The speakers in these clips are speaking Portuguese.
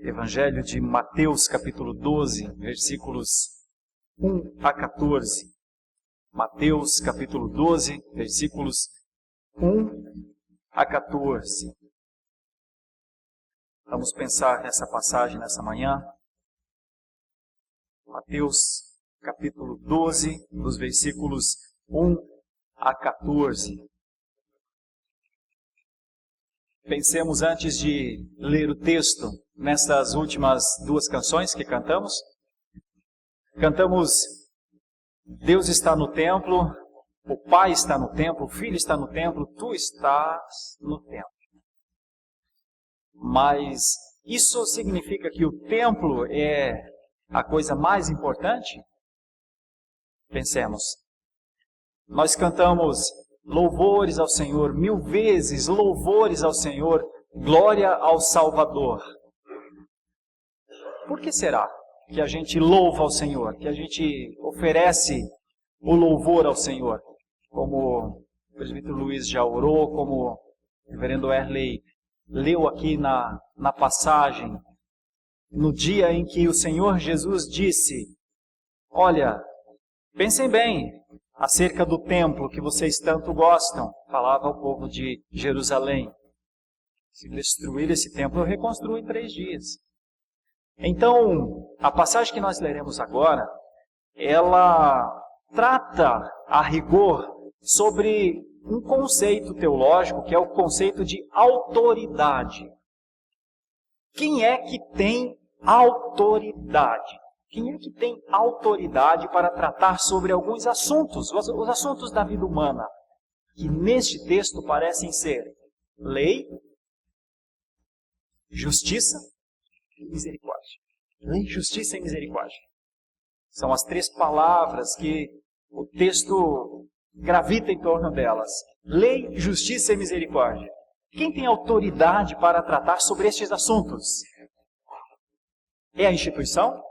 Evangelho de Mateus, capítulo 12, versículos 1 a 14. Mateus, capítulo 12, versículos 1 a 14. Vamos pensar nessa passagem nessa manhã. Mateus, capítulo 12, dos versículos 1 a 14. Pensemos antes de ler o texto nessas últimas duas canções que cantamos. Cantamos Deus está no templo, o Pai está no templo, o Filho está no templo, tu estás no templo. Mas isso significa que o templo é a coisa mais importante? Pensemos. Nós cantamos louvores ao Senhor, 1000 vezes louvores ao Senhor, glória ao Salvador. Por que será que a gente louva ao Senhor, que a gente oferece o louvor ao Senhor? Como o presbítero Luiz já orou, como o reverendo Erley leu aqui na passagem, no dia em que o Senhor Jesus disse, olha, pensem bem acerca do templo que vocês tanto gostam, falava ao povo de Jerusalém. Se destruir esse templo, eu reconstruo em 3 dias. Então, a passagem que nós leremos agora, ela trata a rigor sobre um conceito teológico, que é o conceito de autoridade. Quem é que tem autoridade? Quem é que tem autoridade para tratar sobre alguns assuntos, os assuntos da vida humana, que neste texto parecem ser lei, justiça e misericórdia. Lei, justiça e misericórdia. São as 3 palavras que o texto gravita em torno delas. Lei, justiça e misericórdia. Quem tem autoridade para tratar sobre estes assuntos? É a instituição?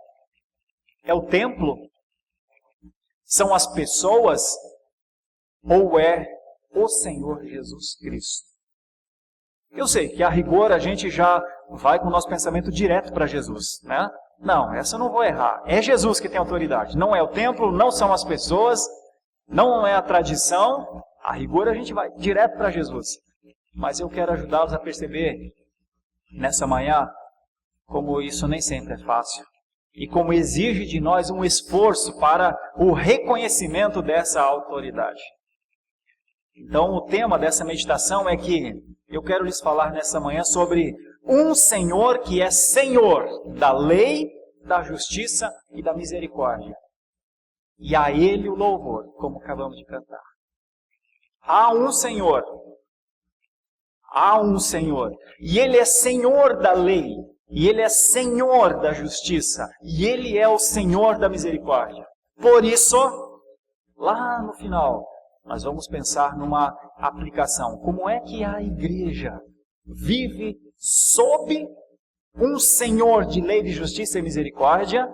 É o templo? São as pessoas? Ou é o Senhor Jesus Cristo? Eu sei que a rigor a gente já vai com o nosso pensamento direto para Jesus, né? Não, essa eu não vou errar. É Jesus que tem autoridade. Não é o templo, não são as pessoas, não é a tradição. A rigor a gente vai direto para Jesus. Mas eu quero ajudá-los a perceber nessa manhã como isso nem sempre é fácil. E como exige de nós um esforço para o reconhecimento dessa autoridade. Então o tema dessa meditação é que eu quero lhes falar nessa manhã sobre um Senhor que é Senhor da lei, da justiça e da misericórdia. E a Ele o louvor, como acabamos de cantar. Há um Senhor. Há um Senhor. E Ele é Senhor da lei. E Ele é Senhor da justiça. E Ele é o Senhor da misericórdia. Por isso, lá no final, nós vamos pensar numa aplicação. Como é que a igreja vive sob um Senhor de lei, de justiça e misericórdia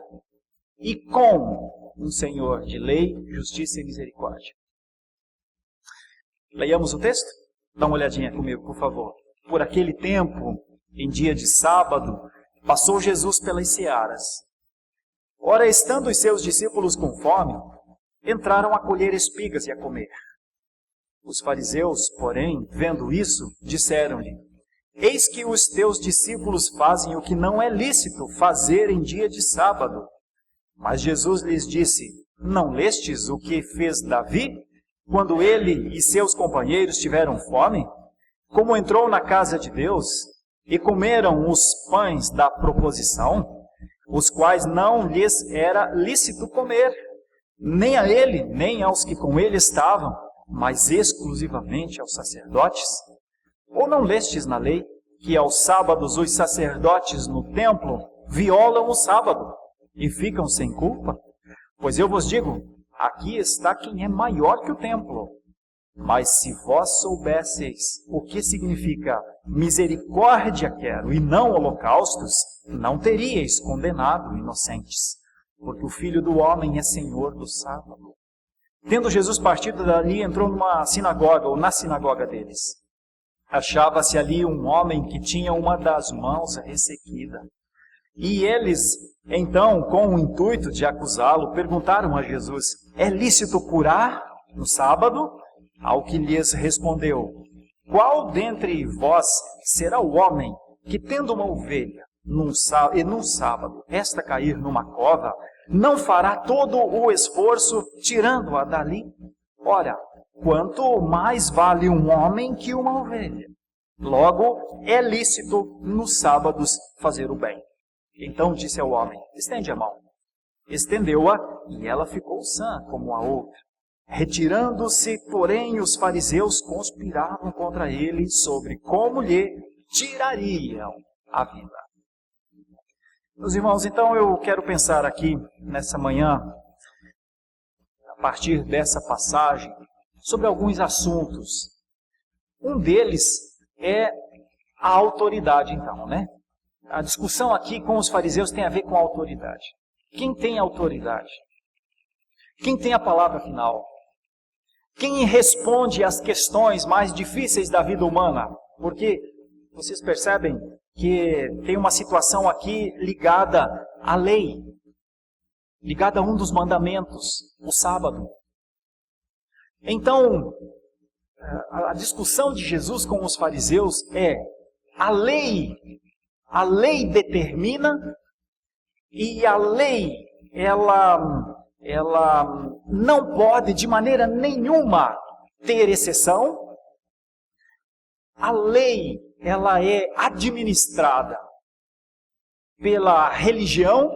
e com um Senhor de lei, justiça e misericórdia? Leiamos o texto? Dá uma olhadinha comigo, por favor. Por aquele tempo, em dia de sábado, passou Jesus pelas searas. Ora, estando os seus discípulos com fome, entraram a colher espigas e a comer. Os fariseus, porém, vendo isso, disseram-lhe, eis que os teus discípulos fazem o que não é lícito fazer em dia de sábado. Mas Jesus lhes disse, não lestes o que fez Davi, quando ele e seus companheiros tiveram fome? Como entrou na casa de Deus e comeram os pães da proposição, os quais não lhes era lícito comer, nem a ele, nem aos que com ele estavam, mas exclusivamente aos sacerdotes? Ou não lestes na lei que aos sábados os sacerdotes no templo violam o sábado e ficam sem culpa? Pois eu vos digo, aqui está quem é maior que o templo. Mas se vós soubesseis o que significa misericórdia quero e não holocaustos, não teríeis condenado inocentes, porque o Filho do Homem é Senhor do sábado. Tendo Jesus partido dali, entrou numa sinagoga, ou na sinagoga deles. Achava-se ali um homem que tinha uma das mãos ressequida. E eles, então, com o intuito de acusá-lo, perguntaram a Jesus: é lícito curar no sábado? Ao que lhes respondeu: qual dentre vós será o homem que, tendo uma ovelha num sábado, esta cair numa cova, não fará todo o esforço tirando-a dali? Ora, quanto mais vale um homem que uma ovelha? Logo, é lícito nos sábados fazer o bem. Então disse ao homem: estende a mão. Estendeu-a, e ela ficou sã como a outra. Retirando-se, porém, os fariseus conspiravam contra ele sobre como lhe tirariam a vida. Meus irmãos, então eu quero pensar aqui, nessa manhã, a partir dessa passagem, sobre alguns assuntos. Um deles é a autoridade, então, né? A discussão aqui com os fariseus tem a ver com a autoridade. Quem tem autoridade? Quem tem a palavra final? Quem responde às questões mais difíceis da vida humana? Porque vocês percebem que tem uma situação aqui ligada à lei, ligada a um dos mandamentos, o sábado. Então, a discussão de Jesus com os fariseus é: a lei determina, e a lei, ela não pode de maneira nenhuma ter exceção. A lei, ela é administrada pela religião,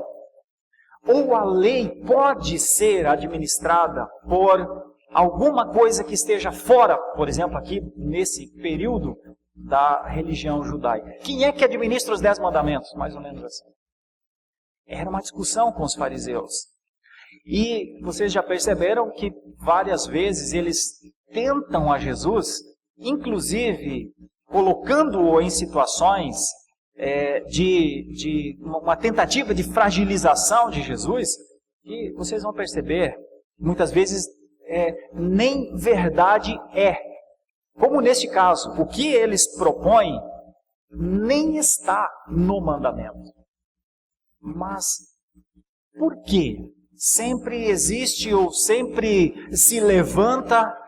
ou a lei pode ser administrada por alguma coisa que esteja fora, por exemplo, aqui nesse período da religião judaica. Quem é que administra os 10 mandamentos? Mais ou menos assim. Era uma discussão com os fariseus. E vocês já perceberam que várias vezes eles tentam a Jesus, inclusive colocando-o em situações de uma tentativa de fragilização de Jesus, e vocês vão perceber, muitas vezes nem verdade é. Como neste caso, o que eles propõem nem está no mandamento. Mas por que sempre existe ou sempre se levanta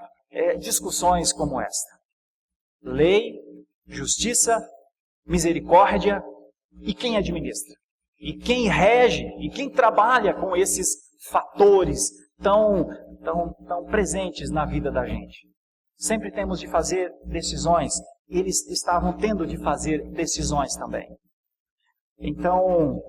discussões como esta? Lei, justiça, misericórdia, e quem administra? E quem rege? E quem trabalha com esses fatores tão presentes na vida da gente? Sempre temos de fazer decisões. Eles estavam tendo de fazer decisões também. Então,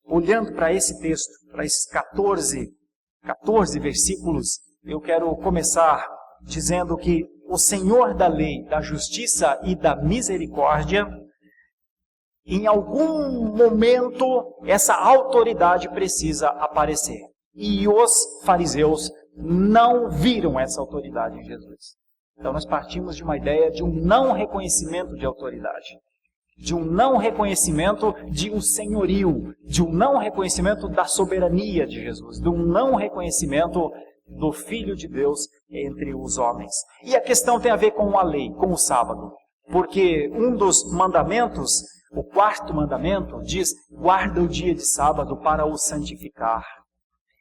olhando para esse texto, para esses 14 versículos, eu quero começar dizendo que o Senhor da lei, da justiça e da misericórdia, em algum momento, essa autoridade precisa aparecer. E os fariseus não viram essa autoridade em Jesus. Então nós partimos de uma ideia de um não reconhecimento de autoridade, de um não reconhecimento de um senhorio, de um não reconhecimento da soberania de Jesus, de um não reconhecimento do Filho de Deus entre os homens. E a questão tem a ver com a lei, com o sábado, porque um dos mandamentos, o 4º mandamento, diz: guarda o dia de sábado para o santificar.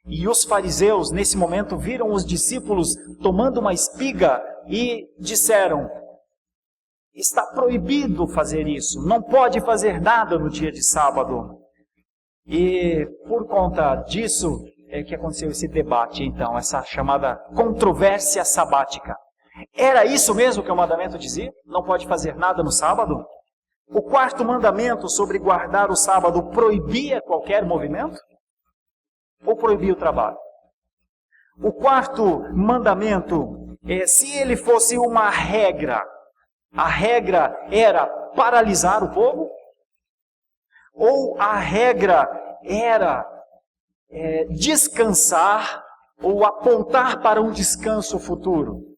E os fariseus, nesse momento, viram os discípulos tomando uma espiga e disseram: está proibido fazer isso, não pode fazer nada no dia de sábado. E por conta disso é que aconteceu esse debate, então, essa chamada controvérsia sabática. Era isso mesmo que o mandamento dizia? Não pode fazer nada no sábado? O 4º mandamento sobre guardar o sábado proibia qualquer movimento? Ou proibia o trabalho? O 4º mandamento, se ele fosse uma regra, a regra era paralisar o povo? Ou a regra era descansar ou apontar para um descanso futuro?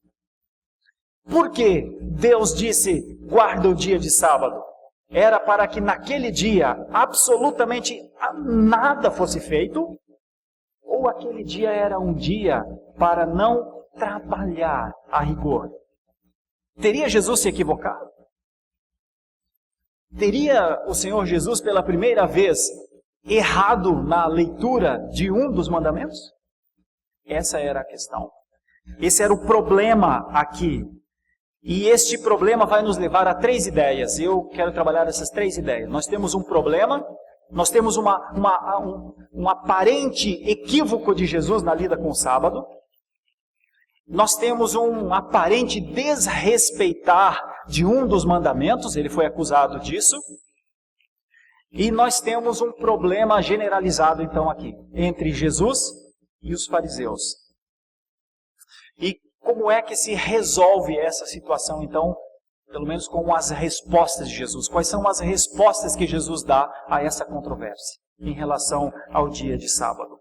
Por que Deus disse: guarda o dia de sábado? Era para que naquele dia absolutamente nada fosse feito? Ou aquele dia era um dia para não trabalhar a rigor? Teria Jesus se equivocado? Teria o Senhor Jesus pela primeira vez errado na leitura de um dos mandamentos? Essa era a questão. Esse era o problema aqui. E este problema vai nos levar a 3 ideias. Eu quero trabalhar essas 3 ideias. Nós temos um problema, nós temos um aparente equívoco de Jesus na lida com o sábado, nós temos um aparente desrespeitar de um dos mandamentos, ele foi acusado disso, e nós temos um problema generalizado então aqui, entre Jesus e os fariseus. E como é que se resolve essa situação então, pelo menos com as respostas de Jesus? Quais são as respostas que Jesus dá a essa controvérsia em relação ao dia de sábado?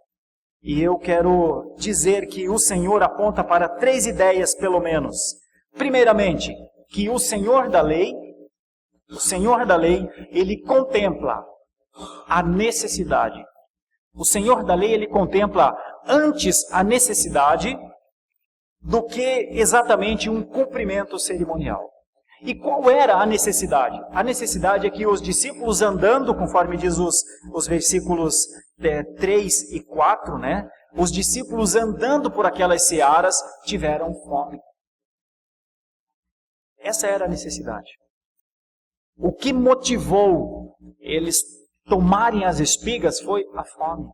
E eu quero dizer que o Senhor aponta para 3 ideias, pelo menos. Primeiramente, que o Senhor da lei, ele contempla a necessidade. O Senhor da lei, ele contempla antes a necessidade do que exatamente um cumprimento cerimonial. E qual era a necessidade? A necessidade é que os discípulos andando, conforme diz os versículos 3 e 4, né? Os discípulos andando por aquelas searas tiveram fome. Essa era a necessidade. O que motivou eles tomarem as espigas foi a fome.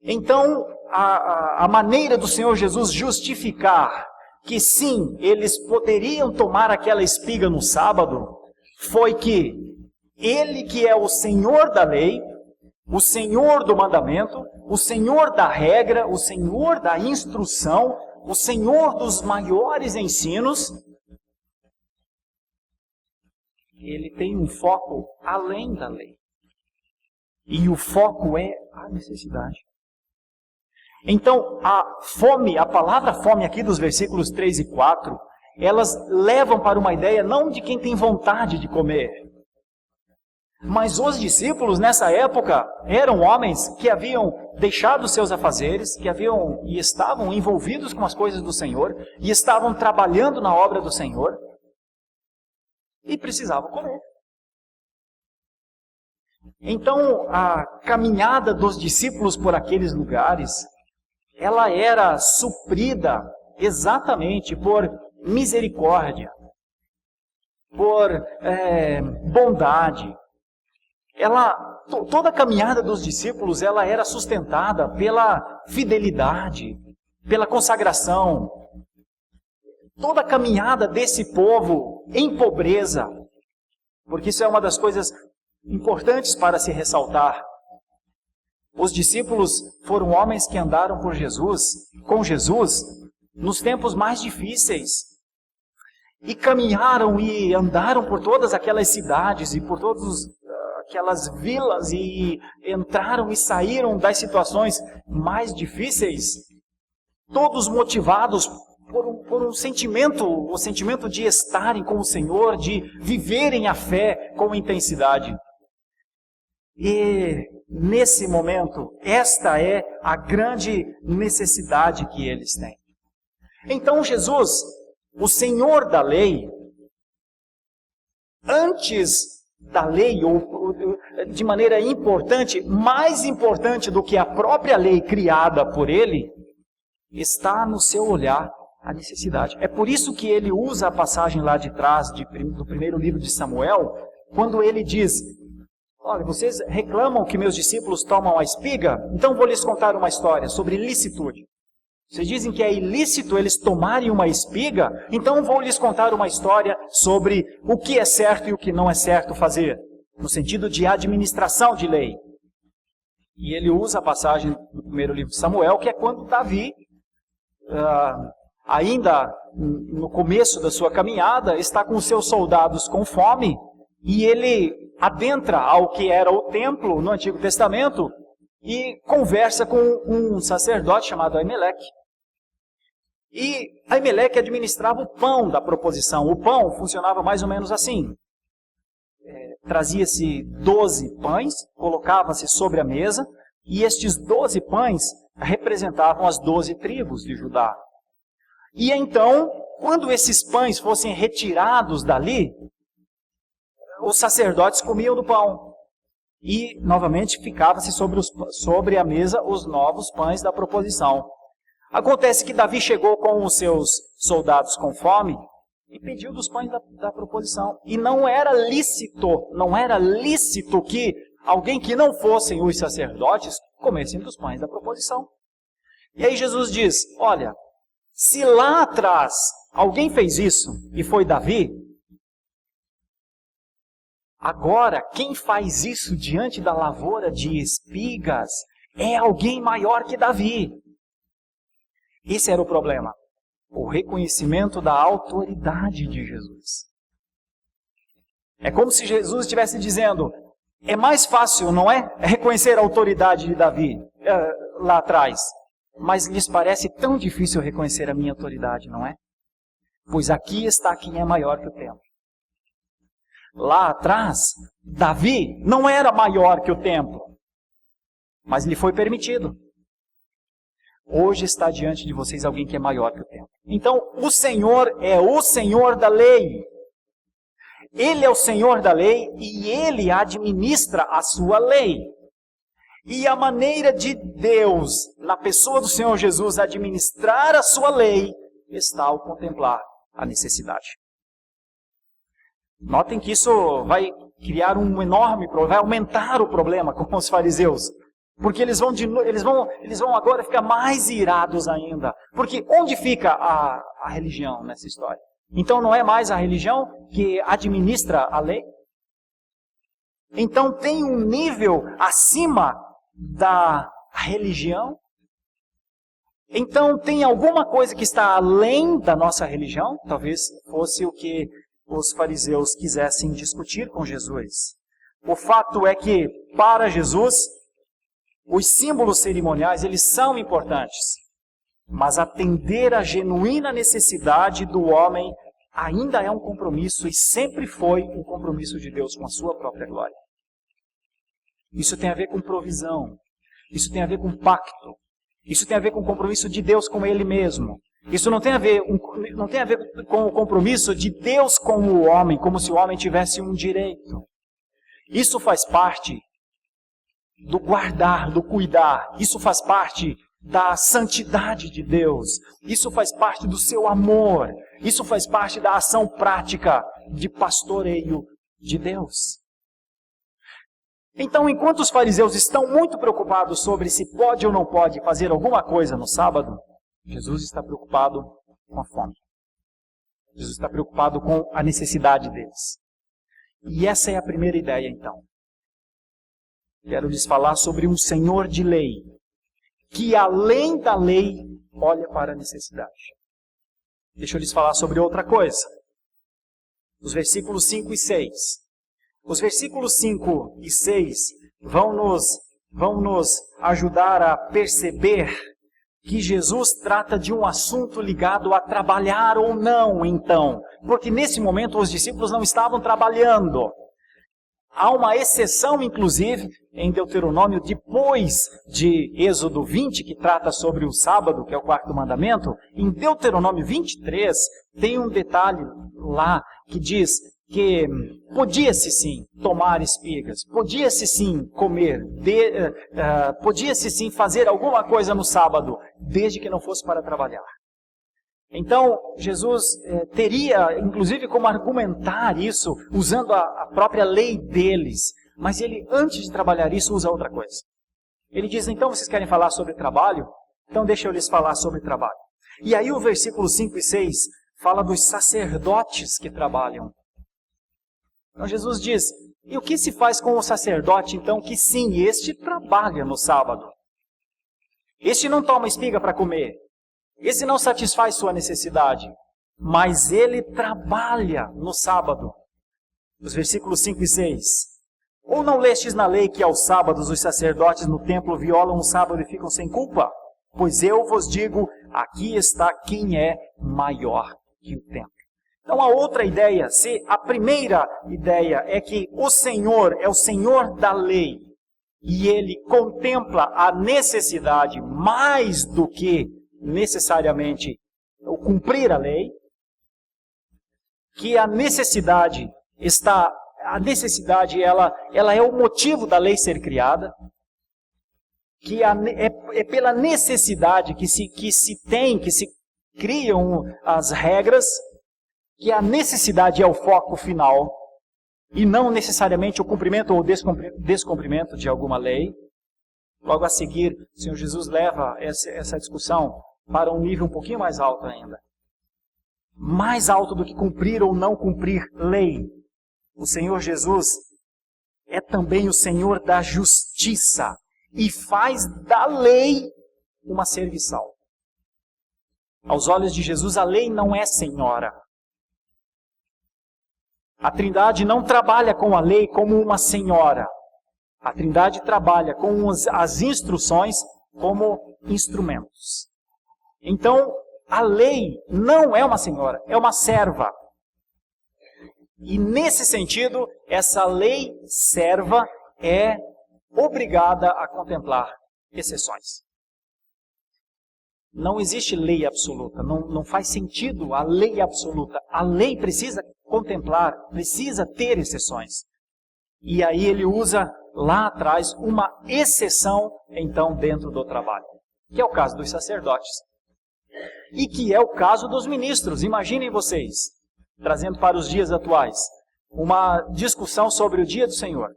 Então, a maneira do Senhor Jesus justificar que sim, eles poderiam tomar aquela espiga no sábado, foi que Ele que é o Senhor da lei, o Senhor do mandamento, o Senhor da regra, o Senhor da instrução, o Senhor dos maiores ensinos, Ele tem um foco além da lei. E o foco é a necessidade. Então, a palavra fome aqui dos versículos 3 e 4, elas levam para uma ideia não de quem tem vontade de comer. Mas os discípulos nessa época eram homens que haviam deixado seus afazeres, que haviam e estavam envolvidos com as coisas do Senhor, e estavam trabalhando na obra do Senhor, e precisavam comer. Então, a caminhada dos discípulos por aqueles lugares, ela era suprida exatamente por misericórdia, por bondade. Toda a caminhada dos discípulos, ela era sustentada pela fidelidade, pela consagração. Toda a caminhada desse povo em pobreza, porque isso é uma das coisas importantes para se ressaltar. Os discípulos foram homens que andaram com Jesus, nos tempos mais difíceis. E caminharam e andaram por todas aquelas cidades e por todas aquelas vilas e entraram e saíram das situações mais difíceis, todos motivados por um sentimento, o sentimento de estarem com o Senhor, de viverem a fé com intensidade. E nesse momento, esta é a grande necessidade que eles têm. Então Jesus, o Senhor da lei, antes da lei, ou de maneira importante, mais importante do que a própria lei criada por ele, está no seu olhar a necessidade. É por isso que ele usa a passagem lá de trás do primeiro livro de Samuel, quando ele diz: olha, vocês reclamam que meus discípulos tomam a espiga? Então vou lhes contar uma história sobre licitude. Vocês dizem que é ilícito eles tomarem uma espiga? Então vou lhes contar uma história sobre o que é certo e o que não é certo fazer, no sentido de administração de lei. E ele usa a passagem do primeiro livro de Samuel, que é quando Davi, ainda no começo da sua caminhada, está com seus soldados com fome, e ele adentra ao que era o templo no Antigo Testamento e conversa com um sacerdote chamado Aimeleque. E Aimeleque administrava o pão da proposição. O pão funcionava mais ou menos assim. Trazia-se 12 pães, colocava-se sobre a mesa, e estes 12 pães representavam as 12 tribos de Judá. E então, quando esses pães fossem retirados dali, os sacerdotes comiam do pão. E, novamente, ficava-se sobre a mesa os novos pães da proposição. Acontece que Davi chegou com os seus soldados com fome e pediu dos pães da proposição. E não era lícito que alguém que não fossem os sacerdotes comessem dos pães da proposição. E aí Jesus diz, olha, se lá atrás alguém fez isso e foi Davi, agora quem faz isso diante da lavoura de espigas é alguém maior que Davi. Esse era o problema. O reconhecimento da autoridade de Jesus. É como se Jesus estivesse dizendo, é mais fácil, não é? Reconhecer a autoridade de Davi lá atrás. Mas lhes parece tão difícil reconhecer a minha autoridade, não é? Pois aqui está quem é maior que o templo. Lá atrás, Davi não era maior que o templo, mas lhe foi permitido. Hoje está diante de vocês alguém que é maior que o templo. Então, o Senhor é o Senhor da lei. Ele é o Senhor da lei e Ele administra a sua lei. E a maneira de Deus, na pessoa do Senhor Jesus, administrar a sua lei, está ao contemplar a necessidade. Notem que isso vai criar um enorme problema, vai aumentar o problema com os fariseus. Porque eles vão agora ficar mais irados ainda. Porque onde fica a religião nessa história? Então não é mais a religião que administra a lei? Então tem um nível acima da religião? Então tem alguma coisa que está além da nossa religião? Talvez fosse o que os fariseus quisessem discutir com Jesus. O fato é que, para Jesus, os símbolos cerimoniais, eles são importantes. Mas atender à genuína necessidade do homem ainda é um compromisso e sempre foi um compromisso de Deus com a sua própria glória. Isso tem a ver com provisão. Isso tem a ver com pacto. Isso tem a ver com o compromisso de Deus com Ele mesmo. Isso não tem a ver com o compromisso de Deus com o homem, como se o homem tivesse um direito. Isso faz parte do guardar, do cuidar. Isso faz parte da santidade de Deus. Isso faz parte do seu amor. Isso faz parte da ação prática de pastoreio de Deus. Então, enquanto os fariseus estão muito preocupados sobre se pode ou não pode fazer alguma coisa no sábado, Jesus está preocupado com a fome. Jesus está preocupado com a necessidade deles. E essa é a primeira ideia, então. Quero lhes falar sobre um senhor de lei, que além da lei, olha para a necessidade. Deixa eu lhes falar sobre outra coisa. Os versículos 5 e 6. Os versículos 5 e 6 vão nos ajudar a perceber que Jesus trata de um assunto ligado a trabalhar ou não, então. Porque nesse momento os discípulos não estavam trabalhando. Há uma exceção, inclusive, em Deuteronômio, depois de Êxodo 20, que trata sobre o sábado, que é o quarto mandamento. Em Deuteronômio 23, tem um detalhe lá que diz que podia-se sim tomar espigas, podia-se sim comer, podia-se sim fazer alguma coisa no sábado, desde que não fosse para trabalhar. Então, Jesus teria, inclusive, como argumentar isso, usando a própria lei deles. Mas ele, antes de trabalhar isso, usa outra coisa. Ele diz, então vocês querem falar sobre trabalho? Então deixa eu lhes falar sobre trabalho. E aí o versículo 5 e 6 fala dos sacerdotes que trabalham. Então Jesus diz, e o que se faz com o sacerdote, então, que sim, este trabalha no sábado? Este não toma espiga para comer. Esse não satisfaz sua necessidade, mas ele trabalha no sábado. Os versículos 5 e 6. Ou não lestes na lei que aos sábados os sacerdotes no templo violam o sábado e ficam sem culpa? Pois eu vos digo, aqui está quem é maior que o templo. Então a outra ideia, se a primeira ideia é que o Senhor é o Senhor da lei, e ele contempla a necessidade mais do que necessariamente o cumprir a lei, que a necessidade está a necessidade ela é o motivo da lei ser criada, que é pela necessidade que se criam as regras, que a necessidade é o foco final, e não necessariamente o cumprimento ou descumprimento de alguma lei. Logo a seguir, o Senhor Jesus leva essa discussão para um nível um pouquinho mais alto ainda. Mais alto do que cumprir ou não cumprir lei. O Senhor Jesus é também o Senhor da justiça e faz da lei uma serviçal. Aos olhos de Jesus, a lei não é senhora. A Trindade não trabalha com a lei como uma senhora. A Trindade trabalha com as instruções como instrumentos. Então, a lei não é uma senhora, é uma serva. E nesse sentido, essa lei serva é obrigada a contemplar exceções. Não existe lei absoluta, não faz sentido a lei absoluta. A lei precisa contemplar, precisa ter exceções. E aí ele usa lá atrás uma exceção, então, dentro do trabalho, que é o caso dos sacerdotes. E que é o caso dos ministros. Imaginem vocês, trazendo para os dias atuais, uma discussão sobre o dia do Senhor.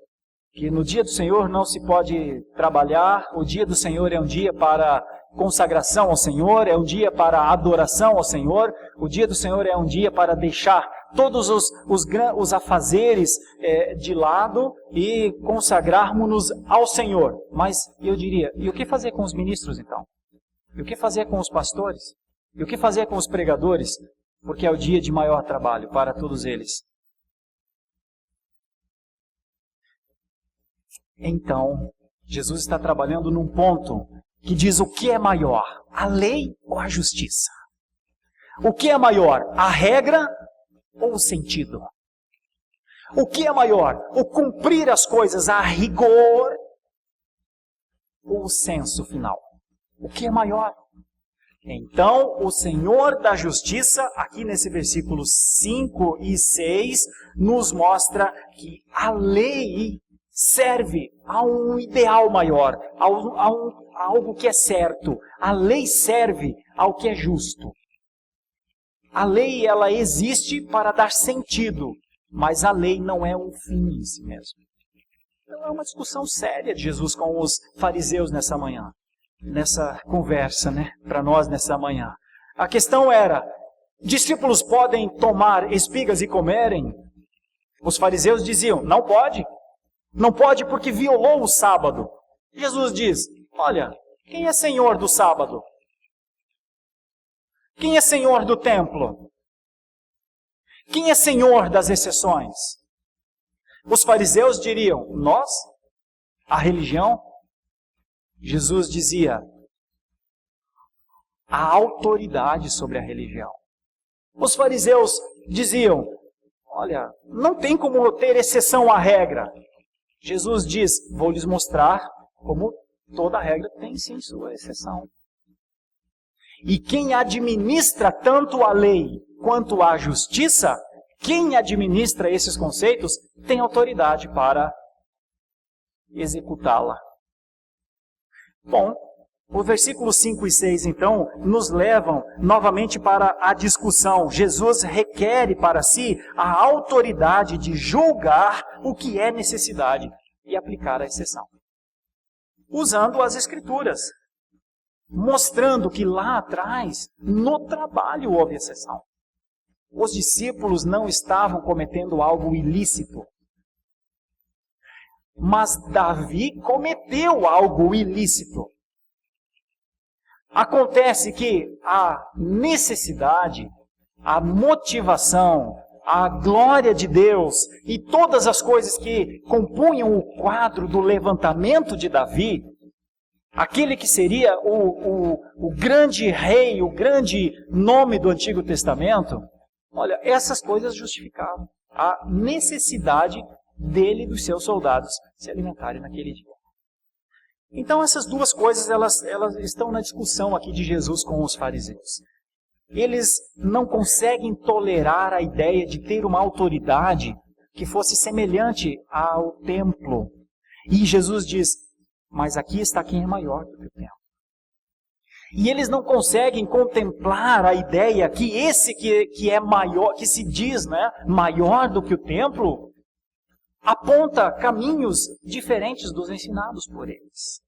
Que no dia do Senhor não se pode trabalhar, o dia do Senhor é um dia para consagração ao Senhor, é um dia para adoração ao Senhor, o dia do Senhor é um dia para deixar todos os afazeres de lado e consagrarmos-nos ao Senhor. Mas eu diria, e o que fazer com os ministros então? E o que fazer com os pastores? E o que fazer com os pregadores? Porque é o dia de maior trabalho para todos eles. Então, Jesus está trabalhando num ponto que diz o que é maior, a lei ou a justiça? O que é maior, a regra ou o sentido? O que é maior, o cumprir as coisas a rigor ou o senso final? O que é maior? Então, o Senhor da justiça, aqui nesse versículo 5 e 6, nos mostra que a lei serve a um ideal maior, a algo que é certo. A lei serve ao que é justo. A lei, ela existe para dar sentido, mas a lei não é um fim em si mesmo. Então é uma discussão séria de Jesus com os fariseus nessa manhã, nessa conversa, para nós nessa manhã. A questão era, discípulos podem tomar espigas e comerem? Os fariseus diziam, não pode. Não pode porque violou o sábado. Jesus diz, olha, quem é senhor do sábado? Quem é senhor do templo? Quem é senhor das exceções? Os fariseus diriam, nós? A religião? Jesus dizia, a autoridade sobre a religião. Os fariseus diziam, olha, não tem como ter exceção à regra. Jesus diz, vou lhes mostrar como toda regra tem sim sua exceção. E quem administra tanto a lei quanto a justiça, quem administra esses conceitos, tem autoridade para executá-la. Bom, o versículo 5 e 6, então, nos levam novamente para a discussão. Jesus requer para si a autoridade de julgar o que é necessidade e aplicar a exceção. Usando as Escrituras, mostrando que lá atrás, no trabalho, houve exceção. Os discípulos não estavam cometendo algo ilícito. Mas Davi cometeu algo ilícito. Acontece que a necessidade, a motivação, a glória de Deus e todas as coisas que compunham o quadro do levantamento de Davi, aquele que seria o grande rei, o grande nome do Antigo Testamento, olha, essas coisas justificavam a necessidade dele e dos seus soldados se alimentarem naquele dia. Então essas duas coisas elas estão na discussão aqui de Jesus com os fariseus. Eles não conseguem tolerar a ideia de ter uma autoridade que fosse semelhante ao templo. E Jesus diz, mas aqui está quem é maior do que o templo. E eles não conseguem contemplar a ideia que esse que é maior, que se diz, né, maior do que o templo, aponta caminhos diferentes dos ensinados por eles.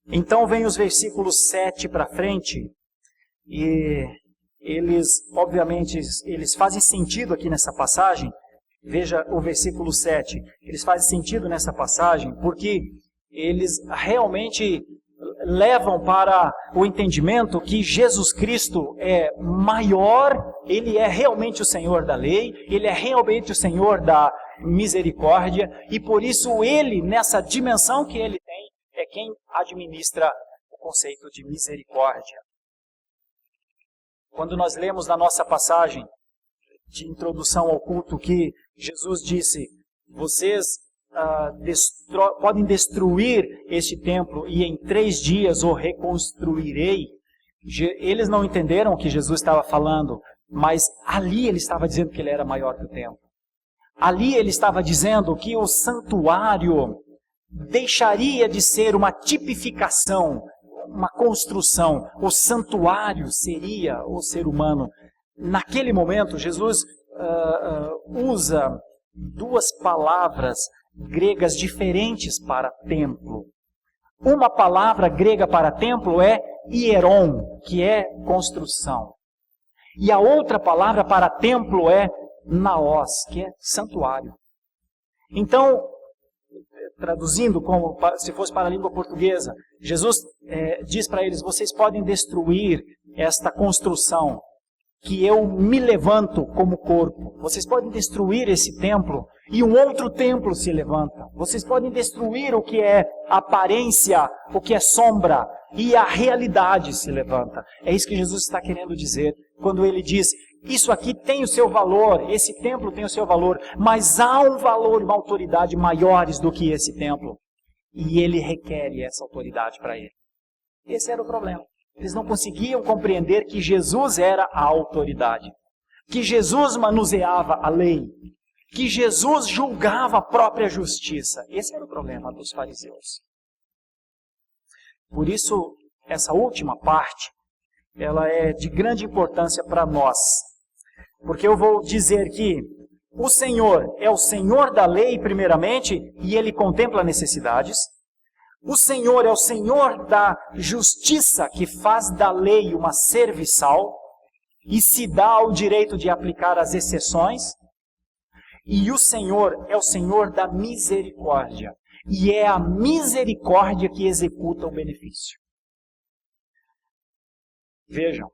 Então vem os versículos 7 para frente, e eles, obviamente, eles fazem sentido aqui nessa passagem. Veja o versículo 7. Eles fazem sentido nessa passagem porque eles realmente levam para o entendimento que Jesus Cristo é maior, Ele é realmente o Senhor da lei, Ele é realmente o Senhor da misericórdia, e por isso Ele, nessa dimensão que Ele tem, é quem administra o conceito de misericórdia. Quando nós lemos na nossa passagem de introdução ao culto que Jesus disse, vocês podem destruir este templo e em 3 dias o reconstruirei. Eles não entenderam o que Jesus estava falando, mas ali ele estava dizendo que ele era maior que o templo. Ali ele estava dizendo que o santuário deixaria de ser uma tipificação, uma construção. O santuário seria o ser humano. Naquele momento, Jesus usa 2 palavras gregas diferentes para templo. Uma palavra grega para templo é hieron, que é construção. E a outra palavra para templo é naos, que é santuário. Então, traduzindo como se fosse para a língua portuguesa, Jesus diz para eles, vocês podem destruir esta construção que eu me levanto como corpo. Vocês podem destruir esse templo e um outro templo se levanta. Vocês podem destruir o que é aparência, o que é sombra, e a realidade se levanta. É isso que Jesus está querendo dizer quando ele diz, isso aqui tem o seu valor, esse templo tem o seu valor, mas há um valor e uma autoridade maiores do que esse templo. E ele requer essa autoridade para ele. Esse era o problema. Eles não conseguiam compreender que Jesus era a autoridade, que Jesus manuseava a lei, que Jesus julgava a própria justiça. Esse era o problema dos fariseus. Por isso, essa última parte, ela é de grande importância para nós. Porque eu vou dizer que o Senhor é o Senhor da lei, primeiramente, e Ele contempla necessidades. O Senhor é o Senhor da justiça, que faz da lei uma serviçal e se dá o direito de aplicar as exceções. E o Senhor é o Senhor da misericórdia. E é a misericórdia que executa o benefício. Vejam,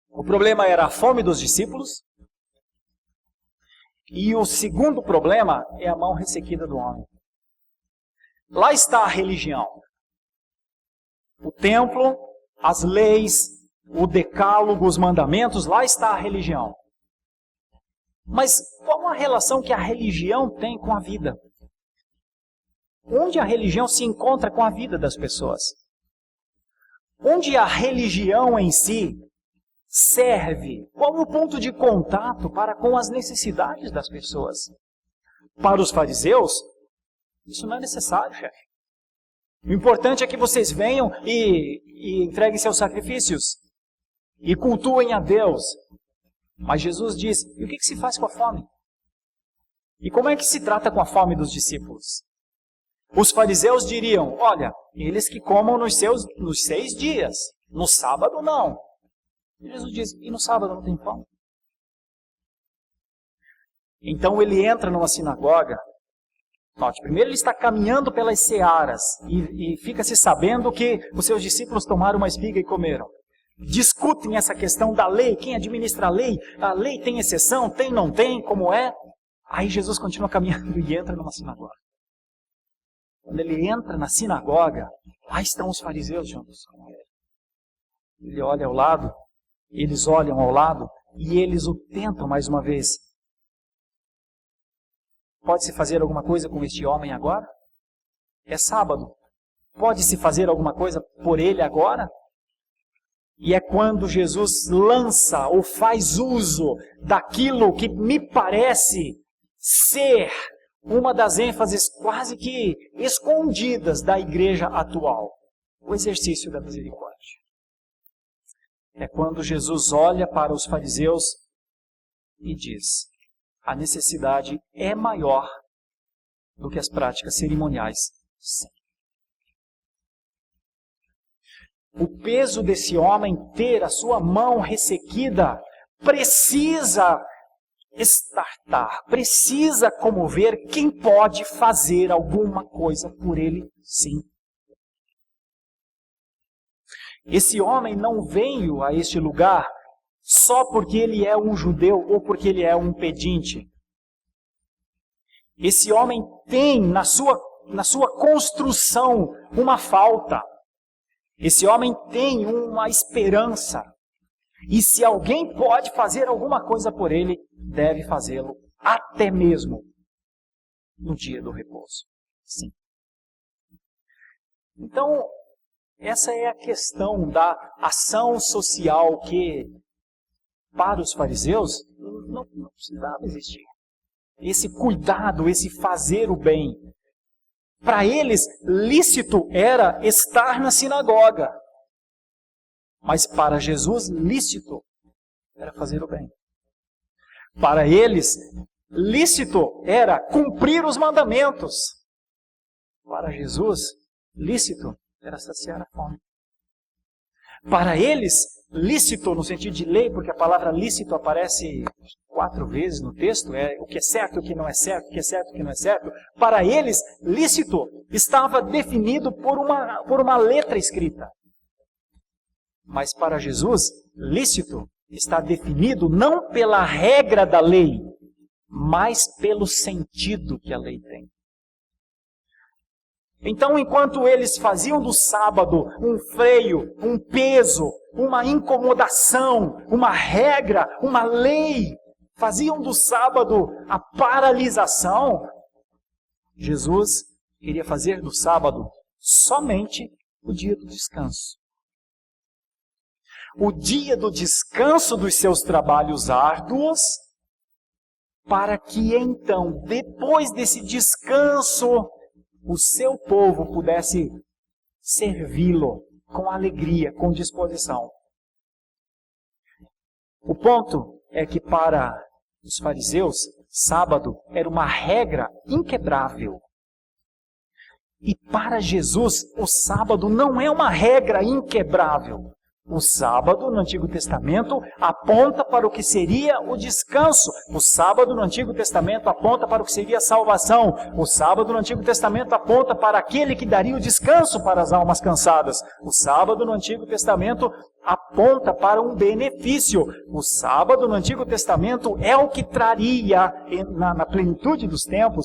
o problema era a fome dos discípulos. E o segundo problema é a mão ressequida do homem. Lá está a religião. O templo, as leis, o decálogo, os mandamentos, lá está a religião. Mas qual a relação que a religião tem com a vida? Onde a religião se encontra com a vida das pessoas? Onde a religião em si serve? Qual o ponto de contato para com as necessidades das pessoas? Para os fariseus, isso não é necessário, chefe. O importante é que vocês venham e entreguem seus sacrifícios e cultuem a Deus. Mas Jesus diz, e o que se faz com a fome? E como é que se trata com a fome dos discípulos? Os fariseus diriam, olha, eles que comam nos 6 dias, no sábado não. E Jesus diz, e no sábado não tem fome? Então ele entra numa sinagoga. Note, primeiro ele está caminhando pelas searas e fica-se sabendo que os seus discípulos tomaram uma espiga e comeram. Discutem essa questão da lei, quem administra a lei tem exceção, tem, não tem, como é? Aí Jesus continua caminhando e entra numa sinagoga. Quando ele entra na sinagoga, lá estão os fariseus juntos com ele. Ele olha ao lado, eles olham ao lado e eles o tentam mais uma vez. Pode-se fazer alguma coisa com este homem agora? É sábado. Pode-se fazer alguma coisa por ele agora? E é quando Jesus lança ou faz uso daquilo que me parece ser uma das ênfases quase que escondidas da igreja atual, o exercício da misericórdia. É quando Jesus olha para os fariseus e diz: a necessidade é maior do que as práticas cerimoniais. Sim. O peso desse homem ter a sua mão ressequida precisa estartar, precisa comover quem pode fazer alguma coisa por ele, sim. Esse homem não veio a este lugar só porque ele é um judeu ou porque ele é um pedinte. Esse homem tem na sua construção uma falta. Esse homem tem uma esperança. E se alguém pode fazer alguma coisa por ele, deve fazê-lo até mesmo no dia do repouso. Sim. Então, essa é a questão da ação social que, para os fariseus, não precisava existir. Esse cuidado, esse fazer o bem. Para eles, lícito era estar na sinagoga. Mas para Jesus, lícito era fazer o bem. Para eles, lícito era cumprir os mandamentos. Para Jesus, lícito era saciar a fome. Para eles, lícito no sentido de lei, porque a palavra lícito aparece 4 vezes no texto, é o que é certo, o que não é certo, o que é certo, o que não é certo. Para eles, lícito estava definido por uma letra escrita. Mas para Jesus, lícito está definido não pela regra da lei, mas pelo sentido que a lei tem. Então, enquanto eles faziam do sábado um freio, um peso, uma incomodação, uma regra, uma lei, faziam do sábado a paralisação, Jesus queria fazer do sábado somente o dia do descanso. O dia do descanso dos seus trabalhos árduos, para que então, depois desse descanso, o seu povo pudesse servi-lo com alegria, com disposição. O ponto é que para os fariseus, sábado era uma regra inquebrável. E para Jesus, o sábado não é uma regra inquebrável. O sábado, no Antigo Testamento, aponta para o que seria o descanso. O sábado, no Antigo Testamento, aponta para o que seria a salvação. O sábado, no Antigo Testamento, aponta para aquele que daria o descanso para as almas cansadas. O sábado, no Antigo Testamento, aponta para um benefício. O sábado, no Antigo Testamento, é o que traria, na plenitude dos tempos,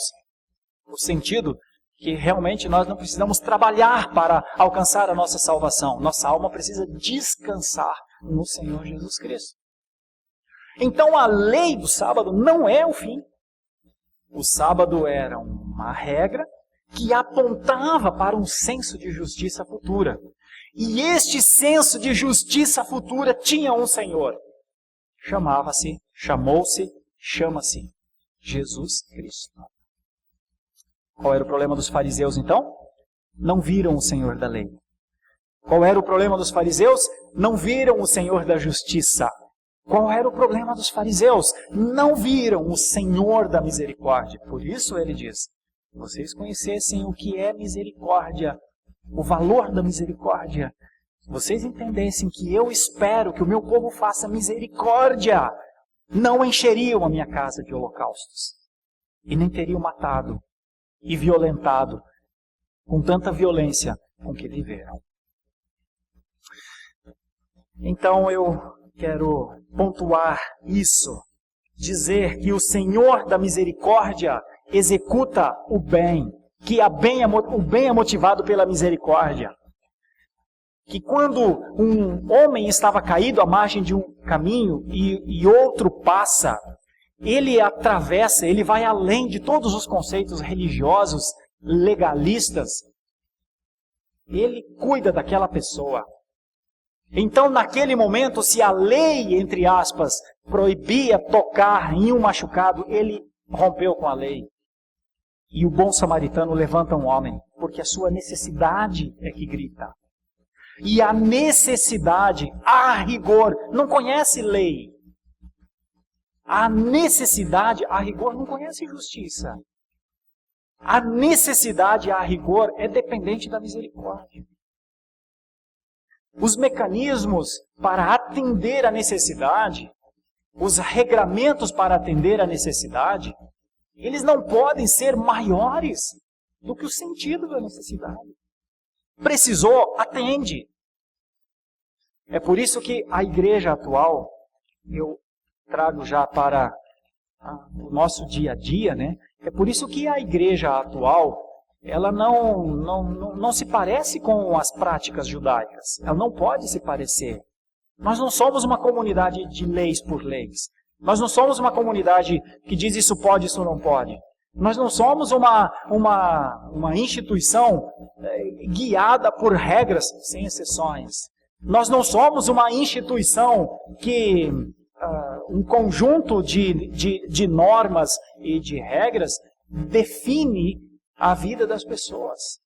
o sentido que realmente nós não precisamos trabalhar para alcançar a nossa salvação. Nossa alma precisa descansar no Senhor Jesus Cristo. Então a lei do sábado não é o fim. O sábado era uma regra que apontava para um senso de justiça futura. E este senso de justiça futura tinha um Senhor. Chamou-se Jesus Cristo. Qual era o problema dos fariseus então? Não viram o Senhor da lei. Qual era o problema dos fariseus? Não viram o Senhor da justiça. Qual era o problema dos fariseus? Não viram o Senhor da misericórdia. Por isso ele diz: se vocês conhecessem o que é misericórdia, o valor da misericórdia, se vocês entendessem que eu espero que o meu povo faça misericórdia, não encheriam a minha casa de holocaustos e nem teriam matado e violentado com tanta violência com que viveram. Então eu quero pontuar isso, dizer que o Senhor da misericórdia executa o bem, que o bem é motivado pela misericórdia. Que quando um homem estava caído à margem de um caminho e outro passa, ele atravessa, ele vai além de todos os conceitos religiosos, legalistas. Ele cuida daquela pessoa. Então, naquele momento, se a lei, entre aspas, proibia tocar em um machucado, ele rompeu com a lei. E o bom samaritano levanta um homem, porque a sua necessidade é que grita. E a necessidade, a rigor, não conhece lei. A necessidade, a rigor, não conhece justiça. A necessidade, a rigor, é dependente da misericórdia. Os mecanismos para atender a necessidade, os regramentos para atender a necessidade, eles não podem ser maiores do que o sentido da necessidade. Precisou, atende. É por isso que a igreja atual, eu trago já para o nosso dia a dia, né? É por isso que a igreja atual, ela não se parece com as práticas judaicas. Ela não pode se parecer. Nós não somos uma comunidade de leis por leis. Nós não somos uma comunidade que diz isso pode, isso não pode. Nós não somos uma instituição guiada por regras, sem exceções. Nós não somos uma instituição que um conjunto de normas e de regras define a vida das pessoas.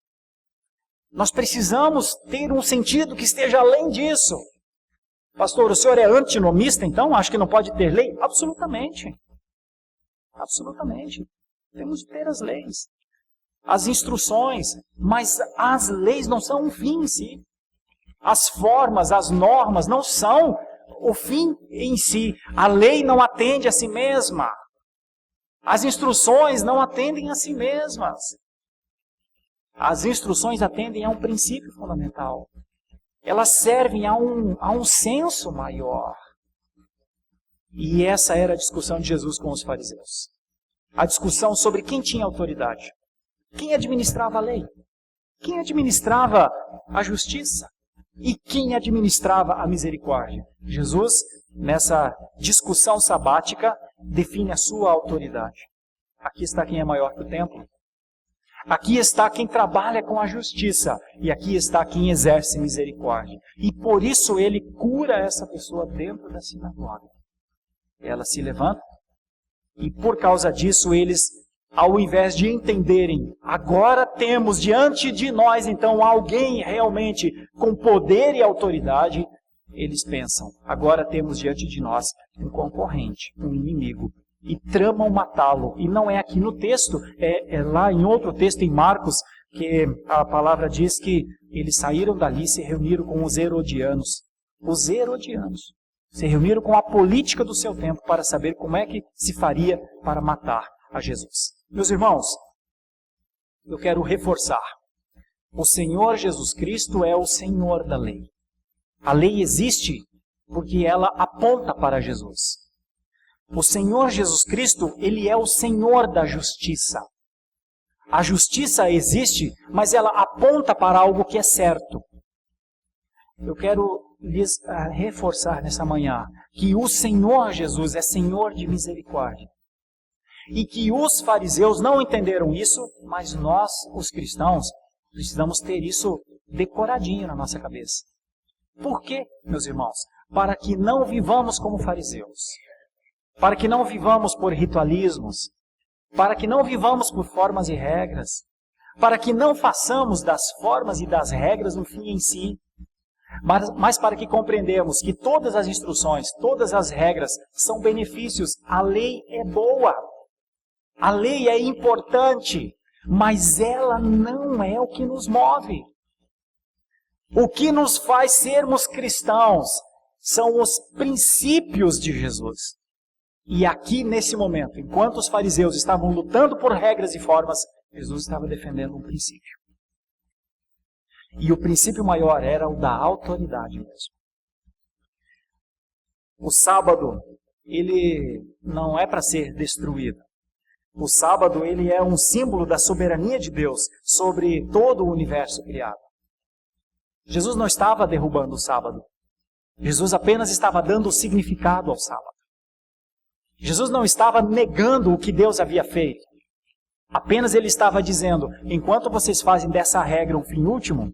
Nós precisamos ter um sentido que esteja além disso. Pastor, o senhor é antinomista, então? Acho que não pode ter lei? Absolutamente. Absolutamente. Temos de ter as leis, as instruções, mas as leis não são um fim em si. As formas, as normas não são o fim em si. A lei não atende a si mesma. As instruções não atendem a si mesmas. As instruções atendem a um princípio fundamental. Elas servem a um senso maior. E essa era a discussão de Jesus com os fariseus. A discussão sobre quem tinha autoridade. Quem administrava a lei? Quem administrava a justiça? E quem administrava a misericórdia? Jesus, nessa discussão sabática, define a sua autoridade. Aqui está quem é maior que o templo. Aqui está quem trabalha com a justiça. E aqui está quem exerce misericórdia. E por isso ele cura essa pessoa dentro da sinagoga. Ela se levanta. E por causa disso eles, ao invés de entenderem, agora temos diante de nós então alguém realmente com poder e autoridade, eles pensam, agora temos diante de nós um concorrente, um inimigo. E tramam matá-lo. E não é aqui no texto, é lá em outro texto, em Marcos, que a palavra diz que eles saíram dali e se reuniram com os herodianos. Os herodianos se reuniram com a política do seu tempo para saber como é que se faria para matar a Jesus. Meus irmãos, eu quero reforçar. O Senhor Jesus Cristo é o Senhor da lei. A lei existe porque ela aponta para Jesus. O Senhor Jesus Cristo, Ele é o Senhor da justiça. A justiça existe, mas ela aponta para algo que é certo. Eu quero lhes reforçar nessa manhã que o Senhor Jesus é Senhor de misericórdia. E que os fariseus não entenderam isso, mas nós, os cristãos, precisamos ter isso decoradinho na nossa cabeça. Por quê, meus irmãos? Para que não vivamos como fariseus. Para que não vivamos por ritualismos, para que não vivamos por formas e regras, para que não façamos das formas e das regras um fim em si, mas para que compreendamos que todas as instruções, todas as regras são benefícios. A lei é boa, a lei é importante, mas ela não é o que nos move. O que nos faz sermos cristãos são os princípios de Jesus. E aqui, nesse momento, enquanto os fariseus estavam lutando por regras e formas, Jesus estava defendendo um princípio. E o princípio maior era o da autoridade mesmo. O sábado, ele não é para ser destruído. O sábado, ele é um símbolo da soberania de Deus sobre todo o universo criado. Jesus não estava derrubando o sábado. Jesus apenas estava dando significado ao sábado. Jesus não estava negando o que Deus havia feito. Apenas ele estava dizendo, enquanto vocês fazem dessa regra um fim último,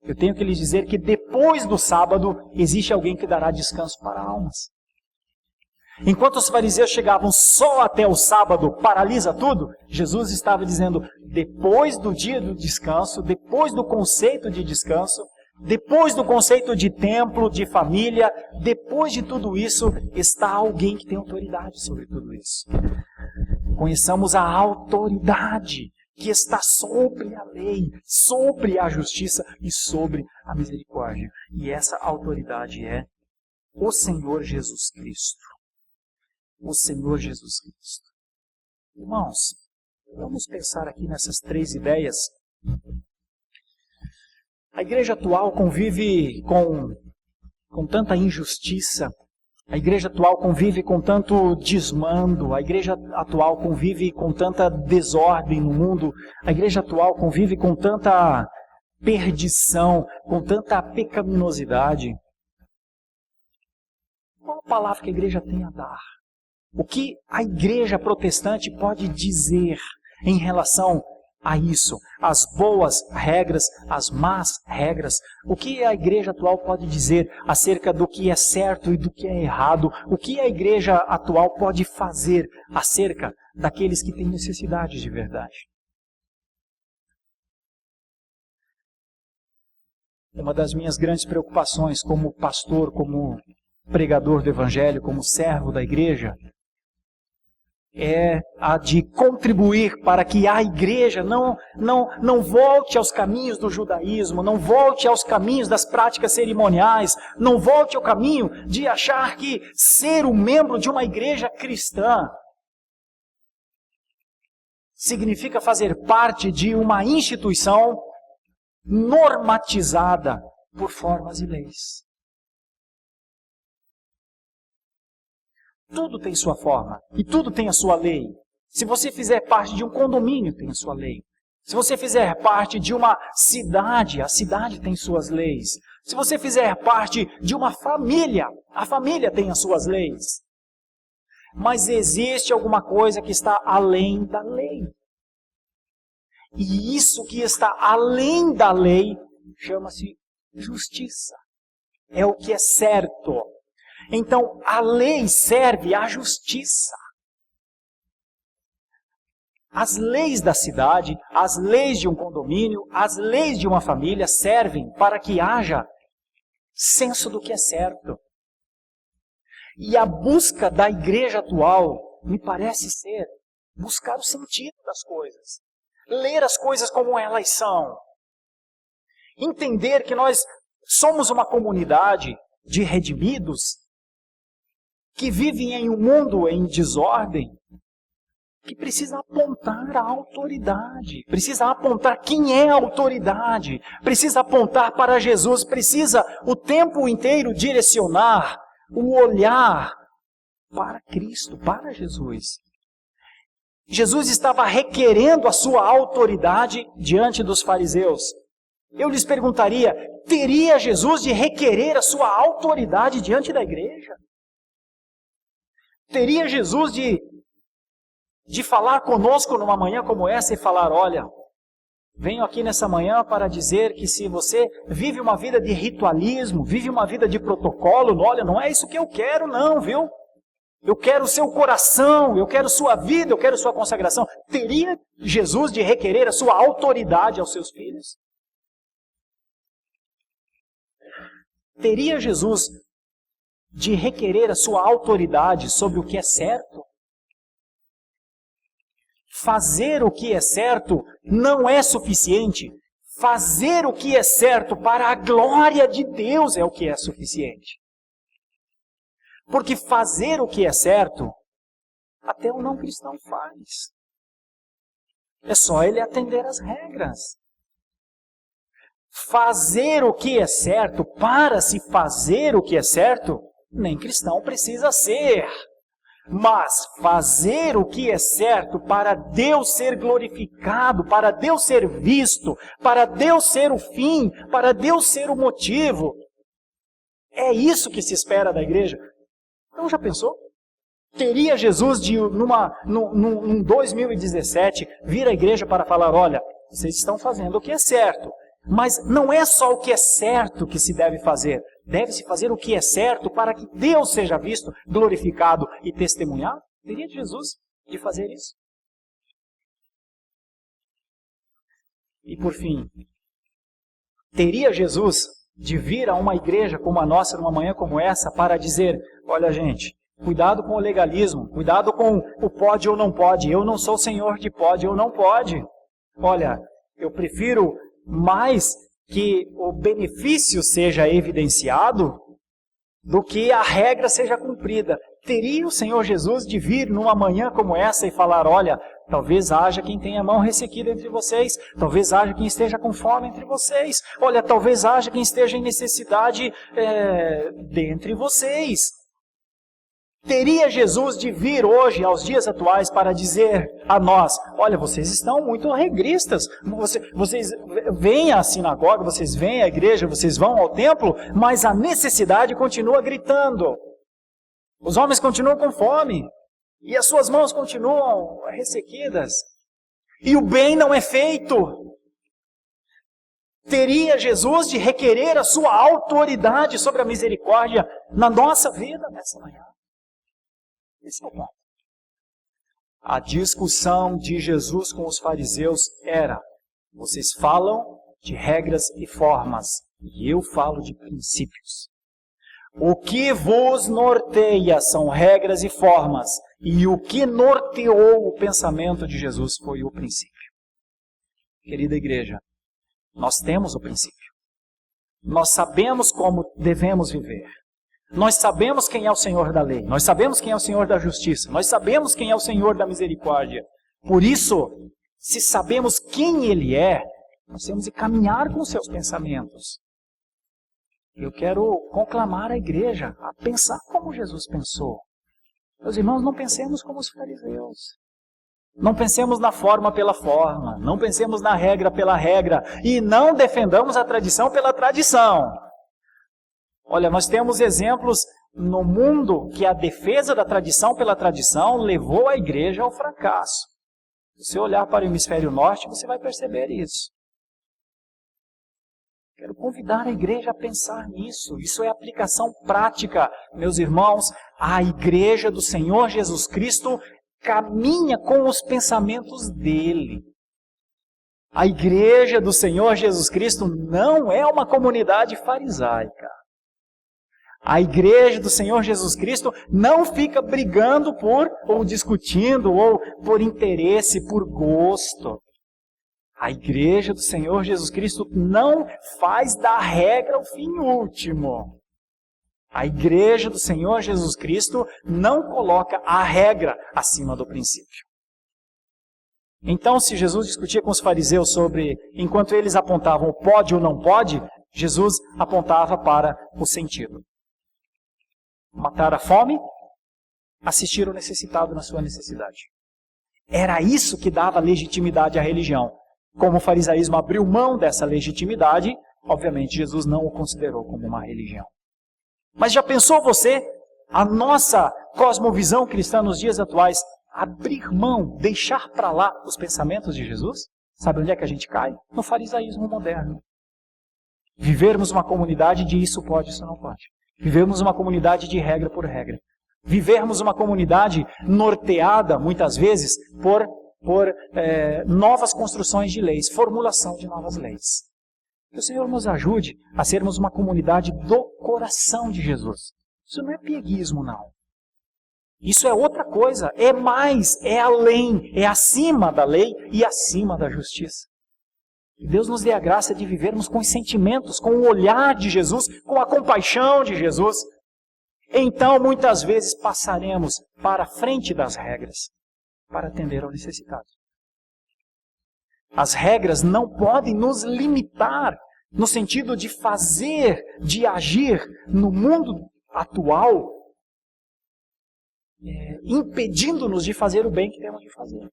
eu tenho que lhes dizer que depois do sábado existe alguém que dará descanso para almas. Enquanto os fariseus chegavam só até o sábado, paralisa tudo, Jesus estava dizendo, depois do dia do descanso, depois do conceito de descanso, depois do conceito de templo, de família, depois de tudo isso, está alguém que tem autoridade sobre tudo isso. Conheçamos a autoridade que está sobre a lei, sobre a justiça e sobre a misericórdia. E essa autoridade é o Senhor Jesus Cristo. O Senhor Jesus Cristo. Irmãos, vamos pensar aqui nessas 3 ideias. A igreja atual convive com tanta injustiça. A igreja atual convive com tanto desmando. A igreja atual convive com tanta desordem no mundo. A igreja atual convive com tanta perdição, com tanta pecaminosidade. Qual a palavra que a igreja tem a dar? O que a igreja protestante pode dizer em relação a isso? As boas regras, as más regras. O que a igreja atual pode dizer acerca do que é certo e do que é errado? O que a igreja atual pode fazer acerca daqueles que têm necessidade de verdade? Uma das minhas grandes preocupações como pastor, como pregador do evangelho, como servo da igreja, é a de contribuir para que a igreja não volte aos caminhos do judaísmo, não volte aos caminhos das práticas cerimoniais, não volte ao caminho de achar que ser um membro de uma igreja cristã significa fazer parte de uma instituição normatizada por formas e leis. Tudo tem sua forma e tudo tem a sua lei. Se você fizer parte de um condomínio, tem a sua lei. Se você fizer parte de uma cidade, a cidade tem suas leis. Se você fizer parte de uma família, a família tem as suas leis. Mas existe alguma coisa que está além da lei. E isso que está além da lei chama-se justiça. É o que é certo. Então, a lei serve à justiça. As leis da cidade, as leis de um condomínio, as leis de uma família servem para que haja senso do que é certo. E a busca da igreja atual me parece ser buscar o sentido das coisas. Ler as coisas como elas são. Entender que nós somos uma comunidade de redimidos que vivem em um mundo em desordem, que precisa apontar a autoridade, precisa apontar quem é a autoridade, precisa apontar para Jesus, precisa o tempo inteiro direcionar o olhar para Cristo, para Jesus. Jesus estava requerendo a sua autoridade diante dos fariseus. Eu lhes perguntaria, teria Jesus de requerer a sua autoridade diante da igreja? Teria Jesus de falar conosco numa manhã como essa e falar, olha, venho aqui nessa manhã para dizer que se você vive uma vida de ritualismo, vive uma vida de protocolo, olha, não é isso que eu quero não, viu? Eu quero o seu coração, eu quero sua vida, eu quero sua consagração. Teria Jesus de requerer a sua autoridade aos seus filhos? Teria Jesus de requerer a sua autoridade sobre o que é certo? Fazer o que é certo não é suficiente. Fazer o que é certo para a glória de Deus é o que é suficiente. Porque fazer o que é certo, até o não cristão faz. É só ele atender às regras. Fazer o que é certo, para se fazer o que é certo, nem cristão precisa ser. Mas fazer o que é certo para Deus ser glorificado, para Deus ser visto, para Deus ser o fim, para Deus ser o motivo, é isso que se espera da igreja. Então já pensou? Teria Jesus num 2017 vir à igreja para falar, olha, vocês estão fazendo o que é certo. Mas não é só o que é certo que se deve fazer. Deve-se fazer o que é certo para que Deus seja visto, glorificado e testemunhado? Teria Jesus de fazer isso? E por fim, teria Jesus de vir a uma igreja como a nossa, numa manhã como essa, para dizer, olha gente, cuidado com o legalismo, cuidado com o pode ou não pode, eu não sou senhor de pode ou não pode. Olha, eu prefiro mais que o benefício seja evidenciado do que a regra seja cumprida. Teria o Senhor Jesus de vir numa manhã como essa e falar, olha, talvez haja quem tenha a mão ressequida entre vocês, talvez haja quem esteja com fome entre vocês, olha, talvez haja quem esteja em necessidade dentre vocês. Teria Jesus de vir hoje, aos dias atuais, para dizer a nós, olha, vocês estão muito regristas, vocês vêm à sinagoga, vocês vêm à igreja, vocês vão ao templo, mas a necessidade continua gritando. Os homens continuam com fome, e as suas mãos continuam ressequidas, e o bem não é feito. Teria Jesus de requerer a sua autoridade sobre a misericórdia na nossa vida nessa manhã? Esse é o ponto. A discussão de Jesus com os fariseus era, vocês falam de regras e formas, e eu falo de princípios. O que vos norteia são regras e formas, e o que norteou o pensamento de Jesus foi o princípio. Querida igreja, nós temos o princípio. Nós sabemos como devemos viver. Nós sabemos quem é o Senhor da lei. Nós sabemos quem é o Senhor da justiça. Nós sabemos quem é o Senhor da misericórdia. Por isso, se sabemos quem Ele é, nós temos de caminhar com os seus pensamentos. Eu quero conclamar a igreja a pensar como Jesus pensou. Meus irmãos, não pensemos como os fariseus. Não pensemos na forma pela forma. Não pensemos na regra pela regra. E não defendamos a tradição pela tradição. Olha, nós temos exemplos no mundo que a defesa da tradição pela tradição levou a igreja ao fracasso. Se você olhar para o hemisfério norte, você vai perceber isso. Quero convidar a igreja a pensar nisso. Isso é aplicação prática. Meus irmãos, a igreja do Senhor Jesus Cristo caminha com os pensamentos dele. A igreja do Senhor Jesus Cristo não é uma comunidade farisaica. A igreja do Senhor Jesus Cristo não fica brigando ou discutindo, ou por interesse, por gosto. A igreja do Senhor Jesus Cristo não faz da regra o fim último. A igreja do Senhor Jesus Cristo não coloca a regra acima do princípio. Então, se Jesus discutia com os fariseus sobre, enquanto eles apontavam o pode ou não pode, Jesus apontava para o sentido. Matar a fome, assistir o necessitado na sua necessidade. Era isso que dava legitimidade à religião. Como o farisaísmo abriu mão dessa legitimidade, obviamente Jesus não o considerou como uma religião. Mas já pensou você, a nossa cosmovisão cristã nos dias atuais, abrir mão, deixar para lá os pensamentos de Jesus? Sabe onde é que a gente cai? No farisaísmo moderno. Vivermos uma comunidade de isso pode, isso não pode. Vivermos uma comunidade de regra por regra. Vivermos uma comunidade norteada, muitas vezes, por novas construções de leis, formulação de novas leis. Que o Senhor nos ajude a sermos uma comunidade do coração de Jesus. Isso não é pieguismo, não. Isso é outra coisa, é mais, é além, é acima da lei e acima da justiça. Que Deus nos dê a graça de vivermos com os sentimentos, com o olhar de Jesus, com a compaixão de Jesus. Então, muitas vezes, passaremos para a frente das regras, para atender ao necessitado. As regras não podem nos limitar, no sentido de fazer, de agir no mundo atual, impedindo-nos de fazer o bem que temos de fazer.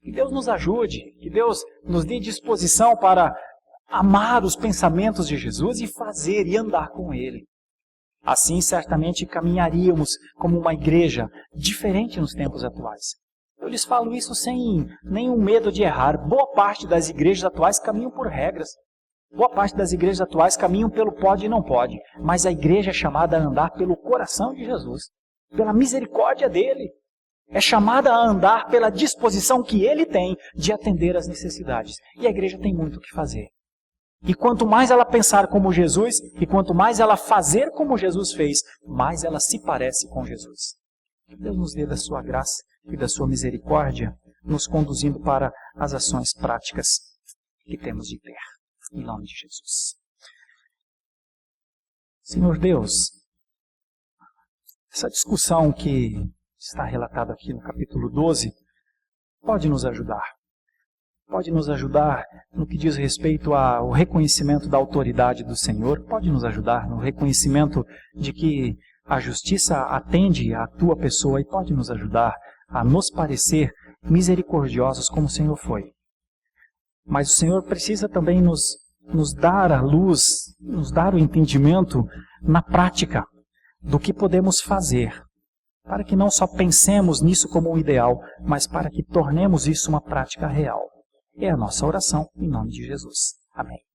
Que Deus nos ajude, que Deus nos dê disposição para amar os pensamentos de Jesus e fazer e andar com Ele. Assim, certamente, caminharíamos como uma igreja diferente nos tempos atuais. Eu lhes falo isso sem nenhum medo de errar. Boa parte das igrejas atuais caminham por regras. Boa parte das igrejas atuais caminham pelo pode e não pode, mas a igreja é chamada a andar pelo coração de Jesus, pela misericórdia dele. É chamada a andar pela disposição que ele tem de atender às necessidades. E a igreja tem muito o que fazer. E quanto mais ela pensar como Jesus, e quanto mais ela fazer como Jesus fez, mais ela se parece com Jesus. Deus nos dê da sua graça e da sua misericórdia, nos conduzindo para as ações práticas que temos de ter. Em nome de Jesus. Senhor Deus, essa discussão que está relatada aqui no capítulo 12 pode nos ajudar. Pode nos ajudar no que diz respeito ao reconhecimento da autoridade do Senhor, pode nos ajudar no reconhecimento de que a justiça atende à tua pessoa e pode nos ajudar a nos parecer misericordiosos como o Senhor foi. Mas o Senhor precisa também nos dar a luz, nos dar o entendimento na prática do que podemos fazer, para que não só pensemos nisso como um ideal, mas para que tornemos isso uma prática real. É a nossa oração em nome de Jesus. Amém.